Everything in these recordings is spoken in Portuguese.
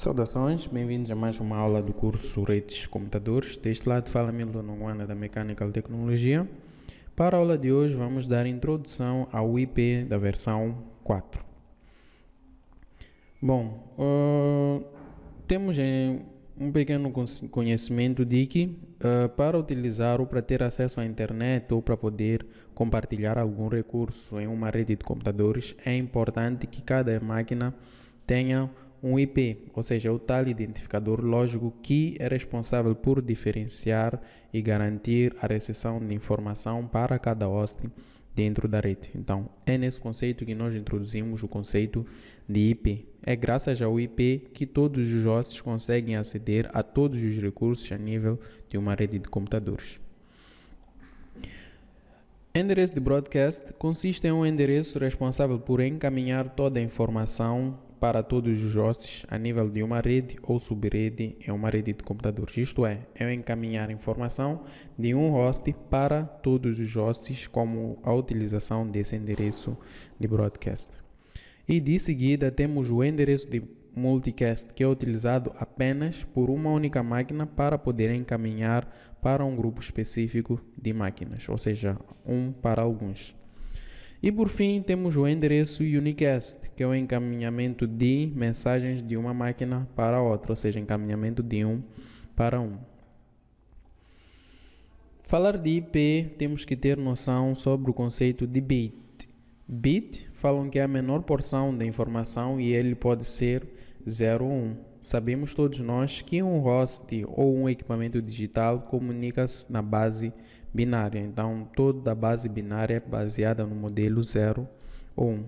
Saudações, bem-vindos a mais uma aula do curso Redes Computadores. Deste lado fala Milton Nongwana da Mechanical Tecnologia. Para a aula de hoje vamos dar introdução ao IP da versão 4. Bom, temos um pequeno conhecimento de que para utilizar ou para ter acesso à internet ou para poder compartilhar algum recurso em uma rede de computadores, é importante que cada máquina tenha um IP, ou seja, o tal identificador lógico que é responsável por diferenciar e garantir a recepção de informação para cada host dentro da rede. Então, é nesse conceito que nós introduzimos o conceito de IP. É graças ao IP que todos os hosts conseguem aceder a todos os recursos a nível de uma rede de computadores. Endereço de broadcast consiste em um endereço responsável por encaminhar toda a informação para todos os hosts a nível de uma rede ou subrede em uma rede de computadores. Isto é encaminhar informação de um host para todos os hosts, como a utilização desse endereço de broadcast. E de seguida temos o endereço de multicast, que é utilizado apenas por uma única máquina para poder encaminhar para um grupo específico de máquinas, ou seja, um para alguns. E por fim temos o endereço unicast, que é o encaminhamento de mensagens de uma máquina para outra, ou seja, encaminhamento de um para um. Falar de IP, temos que ter noção sobre o conceito de bit. Bit falam que é a menor porção da informação e ele pode ser 0 ou 1. Sabemos todos nós que um host ou um equipamento digital comunica-se na base binária. Então, toda a base binária é baseada no modelo 0 ou 1.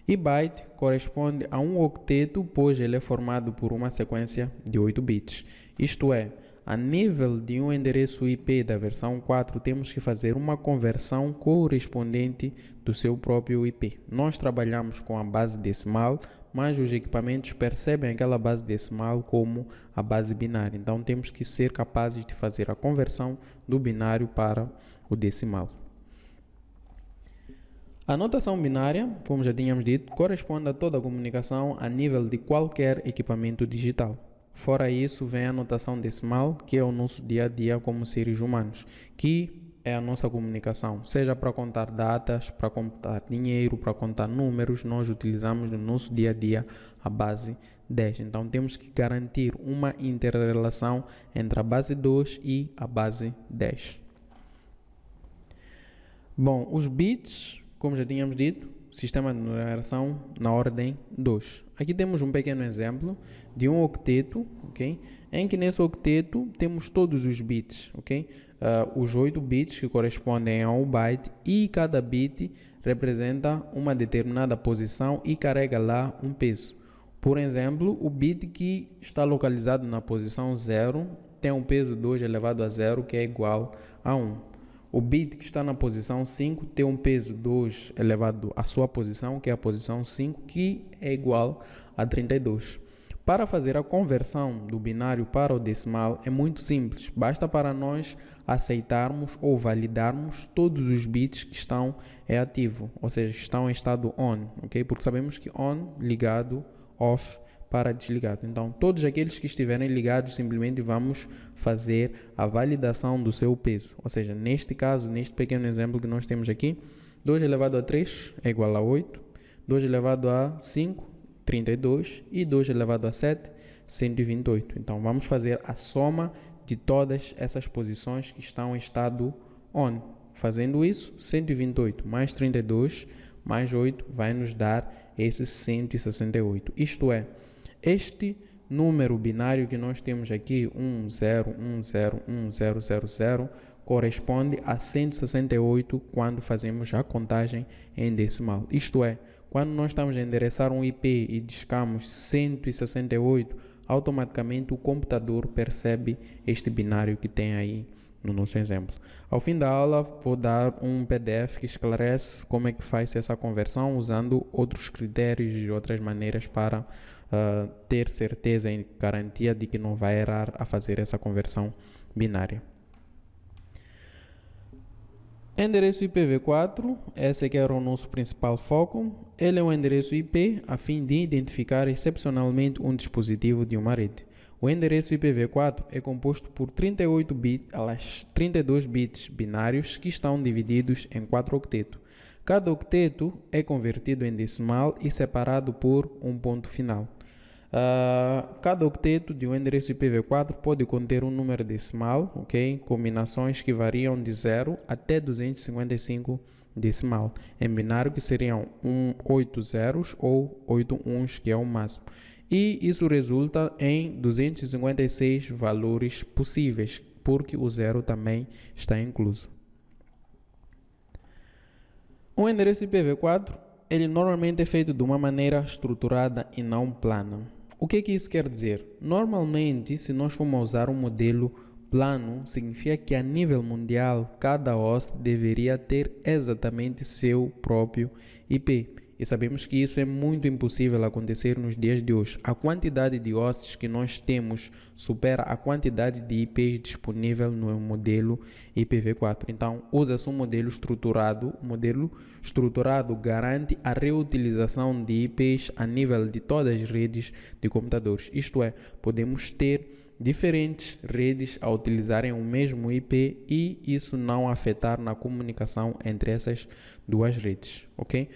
E byte corresponde a um octeto, pois ele é formado por uma sequência de 8 bits. Isto é, a nível de um endereço IP da versão 4, temos que fazer uma conversão correspondente do seu próprio IP. Nós trabalhamos com a base decimal, mas os equipamentos percebem aquela base decimal como a base binária. Então, temos que ser capazes de fazer a conversão do binário para o decimal. A notação binária, como já tínhamos dito, corresponde a toda a comunicação a nível de qualquer equipamento digital. Fora isso, vem a notação decimal, que é o nosso dia a dia como seres humanos, que é a nossa comunicação, seja para contar datas, para contar dinheiro, para contar números, nós utilizamos no nosso dia a dia a base 10. Então temos que garantir uma interrelação entre a base 2 e a base 10. Bom, os bits, como já tínhamos dito, sistema de numeração na ordem 2. Aqui temos um pequeno exemplo de um octeto, ok? Em que nesse octeto temos todos os bits, ok? Os 8 bits que correspondem ao byte, e cada bit representa uma determinada posição e carrega lá um peso. Por exemplo, o bit que está localizado na posição 0 tem um peso 2 elevado a 0, que é igual a 1. O bit que está na posição 5 tem um peso 2 elevado à sua posição, que é a posição 5, que é igual a 32. Para fazer a conversão do binário para o decimal é muito simples. Basta para nós aceitarmos ou validarmos todos os bits que estão em ativo, ou seja, estão em estado on, ok? Porque sabemos que on, ligado, off, para desligado. Então, todos aqueles que estiverem ligados, simplesmente vamos fazer a validação do seu peso. Ou seja, neste caso, neste pequeno exemplo que nós temos aqui, 2 elevado a 3 é igual a 8, 2 elevado a 5, 32 e 2 elevado a 7, 128. Então, vamos fazer a soma de todas essas posições que estão em estado on. Fazendo isso, 128 mais 32 mais 8 vai nos dar esse 168. Isto é, este número binário que nós temos aqui, 10101000, corresponde a 168 quando fazemos a contagem em decimal. Isto é, quando nós estamos a endereçar um IP e discamos 168, automaticamente o computador percebe este binário que tem aí no nosso exemplo. Ao fim da aula, vou dar um PDF que esclarece como é que faz essa conversão, usando outros critérios e outras maneiras para ter certeza e garantia de que não vai errar a fazer essa conversão binária. Endereço IPv4, esse aqui era o nosso principal foco. Ele é um endereço IP a fim de identificar excepcionalmente um dispositivo de uma rede. O endereço IPv4 é composto por 32 bits binários que estão divididos em 4 octetos. Cada octeto é convertido em decimal e separado por um ponto final. Cada octeto de um endereço IPv4 pode conter um número decimal, ok? Combinações que variam de 0 até 255 decimal, em binário que seriam 8 zeros ou 8 uns, que é o máximo. E isso resulta em 256 valores possíveis, porque o zero também está incluso. Um endereço IPv4, ele normalmente é feito de uma maneira estruturada e não plana. O que isso quer dizer? Normalmente, se nós formos usar um modelo plano, significa que a nível mundial, cada host deveria ter exatamente seu próprio IP. E sabemos que isso é muito impossível acontecer nos dias de hoje. A quantidade de hosts que nós temos supera a quantidade de IPs disponível no modelo IPv4. Então, usa-se um modelo estruturado. O modelo estruturado garante a reutilização de IPs a nível de todas as redes de computadores. Isto é, podemos ter diferentes redes a utilizarem o mesmo IP e isso não afetar na comunicação entre essas duas redes, ok?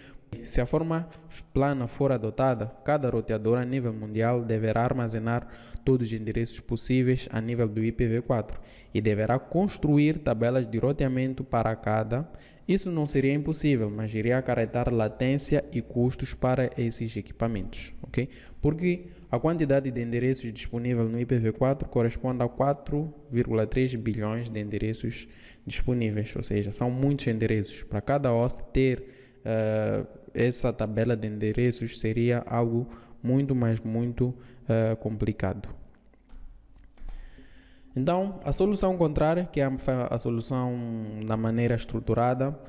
Se a forma plana for adotada, cada roteador a nível mundial deverá armazenar todos os endereços possíveis a nível do IPv4 e deverá construir tabelas de roteamento para cada. Isso não seria impossível, mas iria acarretar latência e custos para esses equipamentos, ok? Porque a quantidade de endereços disponível no IPv4 corresponde a 4,3 bilhões de endereços disponíveis, ou seja, são muitos endereços. Para cada host ter essa tabela de endereços seria algo muito complicado. Então, a solução contrária, que é a solução da maneira estruturada,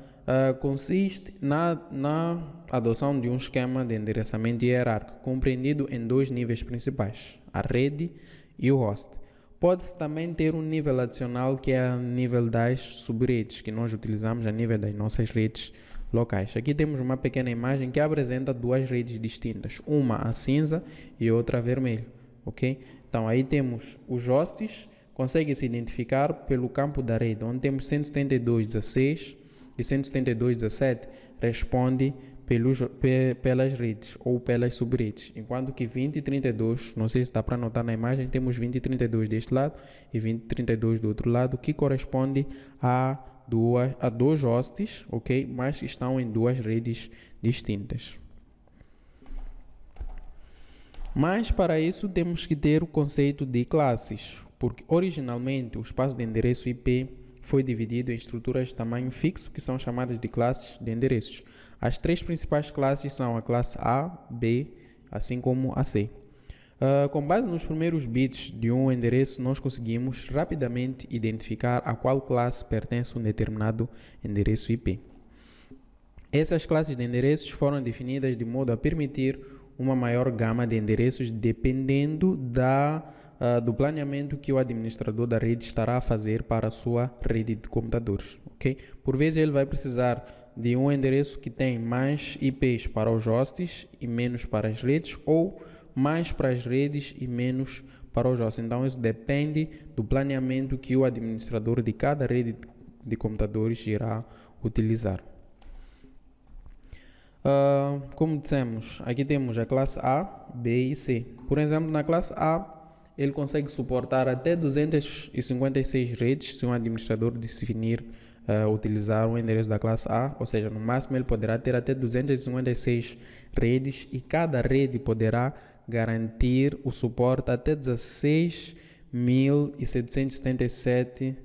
consiste na adoção de um esquema de endereçamento hierárquico compreendido em dois níveis principais, a rede e o host. Pode-se também ter um nível adicional que é o nível das subredes, que nós utilizamos a nível das nossas redes locais. Aqui temos uma pequena imagem que apresenta duas redes distintas, uma a cinza e outra a vermelho, ok? Então aí temos os hosts, consegue-se identificar pelo campo da rede, onde temos 172.16 e 172.17 responde pelas redes ou pelas subredes, enquanto que 20 e 32, não sei se dá para notar na imagem, temos 20 e 32 deste lado e 20 e 32 do outro lado, que corresponde a dois hosts, ok? Mas estão em duas redes distintas. Mas para isso temos que ter o conceito de classes, porque originalmente o espaço de endereço IP foi dividido em estruturas de tamanho fixo, que são chamadas de classes de endereços. As três principais classes são a classe A, B, assim como a C. Com base nos primeiros bits de um endereço, nós conseguimos rapidamente identificar a qual classe pertence um determinado endereço IP. Essas classes de endereços foram definidas de modo a permitir uma maior gama de endereços dependendo do planeamento que o administrador da rede estará a fazer para a sua rede de computadores. Okay? Por vezes ele vai precisar de um endereço que tem mais IPs para os hosts e menos para as redes, ou mais para as redes e menos para os hosts. Então isso depende do planeamento que o administrador de cada rede de computadores irá utilizar. Como dissemos, aqui temos a classe A, B e C. Por exemplo, na classe A, ele consegue suportar até 256 redes se um administrador definir utilizar um endereço da classe A, ou seja, no máximo ele poderá ter até 256 redes e cada rede poderá garantir o suporte até 16.777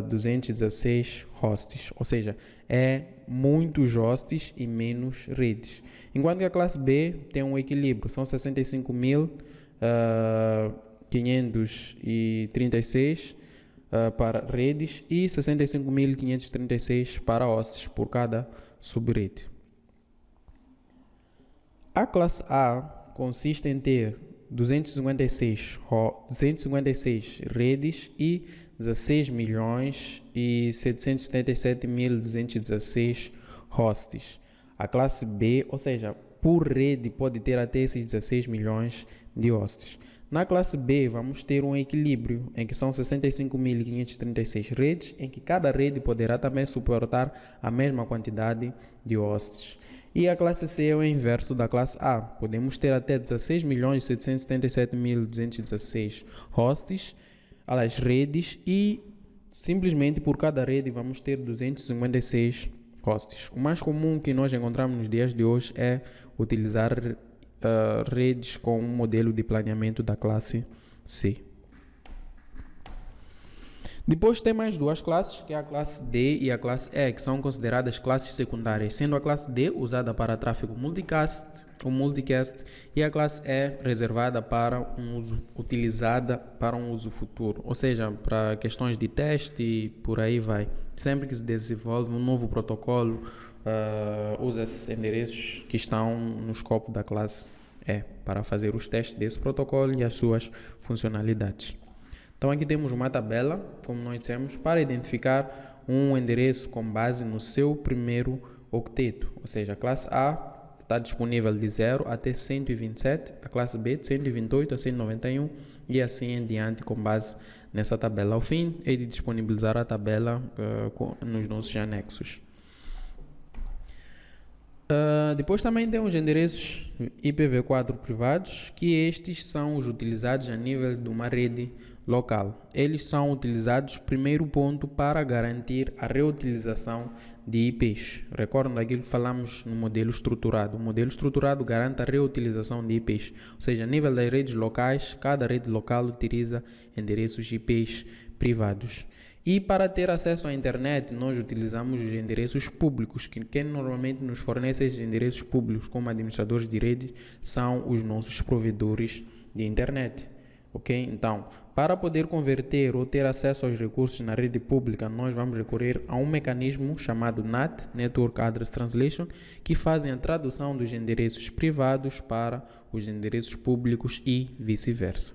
216 hosts, ou seja, é muitos hosts e menos redes. Enquanto que a classe B tem um equilíbrio, são 65.536 para redes e 65.536 para hosts por cada subrede. A classe A consiste em ter 256 redes e 16 milhões e 777.216 hosts. A classe B, ou seja, por rede pode ter até esses 16 milhões de hosts. Na classe B, vamos ter um equilíbrio, em que são 65.536 redes, em que cada rede poderá também suportar a mesma quantidade de hosts. E a classe C é o inverso da classe A. Podemos ter até 16.777.216 hosts, as redes, e simplesmente por cada rede vamos ter 256 hosts. O mais comum que nós encontramos nos dias de hoje é utilizar redes com um modelo de planeamento da classe C. Depois tem mais duas classes, que é a classe D e a classe E, que são consideradas classes secundárias, sendo a classe D usada para tráfego multicast, e a classe E reservada para utilizada para um uso futuro, ou seja, para questões de teste e por aí vai. Sempre que se desenvolve um novo protocolo, usa-se endereços que estão no escopo da classe E para fazer os testes desse protocolo e as suas funcionalidades. Então aqui temos uma tabela, como nós dissemos, para identificar um endereço com base no seu primeiro octeto, ou seja, a classe A está disponível de 0 até 127, a classe B de 128 a 191 e assim em diante com base nessa tabela. Ao fim, é de disponibilizar a tabela nos nossos anexos. Depois também tem os endereços IPv4 privados, que estes são os utilizados a nível de uma rede local. Eles são utilizados, primeiro ponto, para garantir a reutilização de IPs. Recordam daquilo que falamos no modelo estruturado. O modelo estruturado garante a reutilização de IPs, ou seja, a nível das redes locais, cada rede local utiliza endereços IPs privados. E para ter acesso à internet, nós utilizamos os endereços públicos, que quem normalmente nos fornece esses endereços públicos como administradores de redes são os nossos provedores de internet. Ok? Então, para poder converter ou ter acesso aos recursos na rede pública, nós vamos recorrer a um mecanismo chamado NAT, Network Address Translation, que fazem a tradução dos endereços privados para os endereços públicos e vice-versa.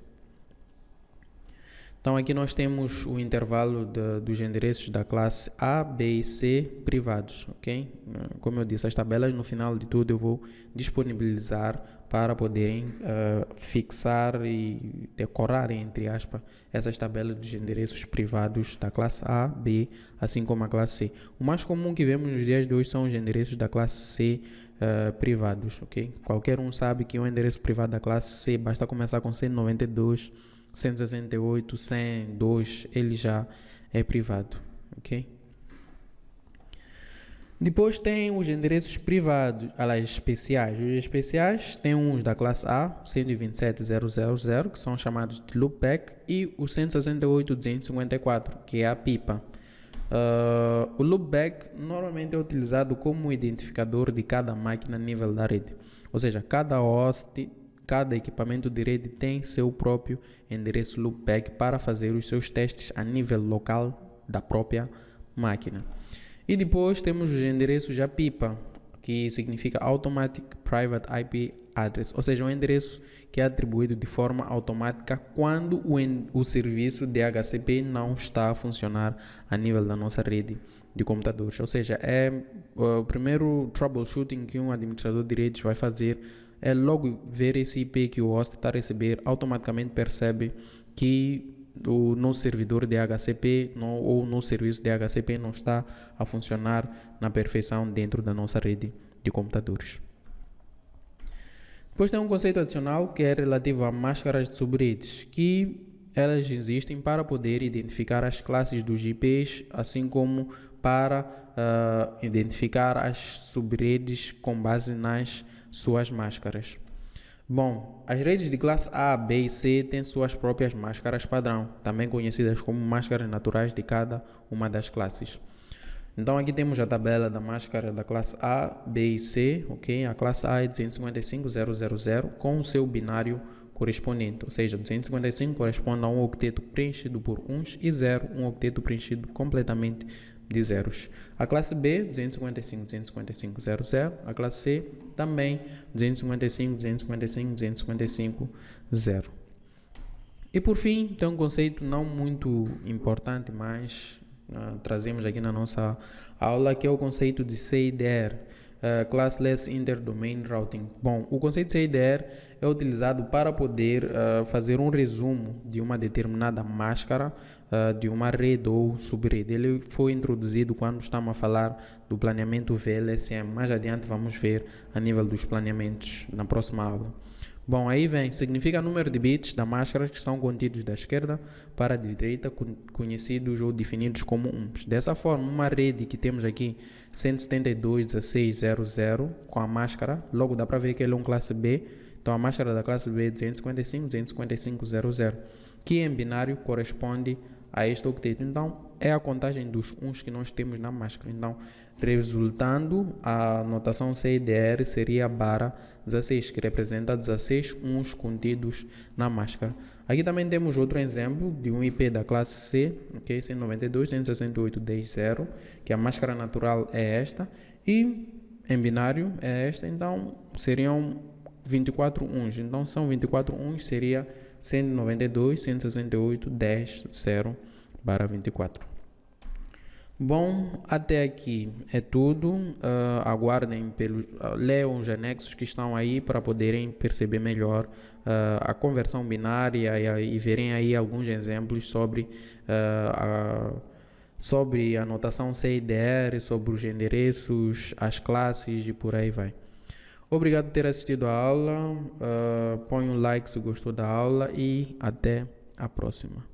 Então aqui nós temos o intervalo dos endereços da classe A, B e C privados, ok? Como eu disse, as tabelas no final de tudo eu vou disponibilizar para poderem fixar e decorar, entre aspas, essas tabelas dos endereços privados da classe A, B, assim como a classe C. O mais comum que vemos nos dias de hoje são os endereços da classe C privados, ok? Qualquer um sabe que um endereço privado da classe C basta começar com 192, 168, 102, ele já é privado, ok? Depois tem os endereços privados, especiais. Os especiais tem uns da classe A, 127.000, que são chamados de loopback, e o 168.254, que é a pipa. O loopback normalmente é utilizado como identificador de cada máquina a nível da rede, ou seja, cada host, cada equipamento de rede tem seu próprio endereço loopback para fazer os seus testes a nível local da própria máquina. E depois temos os endereços APIPA, que significa Automatic Private IP Address, ou seja, um endereço que é atribuído de forma automática quando o serviço DHCP não está a funcionar a nível da nossa rede de computadores. Ou seja, é o primeiro troubleshooting que um administrador de redes vai fazer é logo ver esse IP que o host está a receber, automaticamente percebe que o nosso servidor DHCP ou o nosso serviço DHCP não está a funcionar na perfeição dentro da nossa rede de computadores. Depois tem um conceito adicional que é relativo a máscaras de subredes, que elas existem para poder identificar as classes dos IPs, assim como para identificar as subredes com base nas suas máscaras. Bom, as redes de classe A, B e C têm suas próprias máscaras padrão, também conhecidas como máscaras naturais de cada uma das classes. Então aqui temos a tabela da máscara da classe A, B e C, ok? A classe A é 255.000 com o seu binário correspondente, ou seja, 255 corresponde a um octeto preenchido por uns e 0, um octeto preenchido completamente de zeros. A classe B, 255.255.00, a classe C também 255.255.255.0. E por fim, tem um conceito não muito importante, mas trazemos aqui na nossa aula, que é o conceito de CIDR, Classless Interdomain Routing. Bom, o conceito de CIDR é utilizado para poder fazer um resumo de uma determinada máscara de uma rede ou subrede. Ele foi introduzido quando estamos a falar do planeamento VLSM. Mais adiante vamos ver a nível dos planeamentos na próxima aula. Bom, aí vem, significa número de bits da máscara que são contidos da esquerda para a direita, conhecidos ou definidos como uns. Dessa forma, uma rede que temos aqui 172.16.00 com a máscara, logo dá para ver que ele é um classe B, então a máscara da classe B é 255.255.00, que em binário corresponde a este octeto. Então, é a contagem dos uns que nós temos na máscara. Então, resultando, a notação CIDR seria barra 16, que representa 16 uns contidos na máscara. Aqui também temos outro exemplo de um IP da classe C, okay, 192.168.10.0, que a máscara natural é esta, e em binário é esta, então seriam 24 uns. Então, são 24 uns, seria 192.168.10.0/24. Bom, até aqui é tudo. Aguardem, leiam os anexos que estão aí para poderem perceber melhor a conversão binária e verem aí alguns exemplos sobre a notação CIDR, sobre os endereços, as classes e por aí vai. Obrigado por ter assistido a aula. Põe um like se gostou da aula e até a próxima.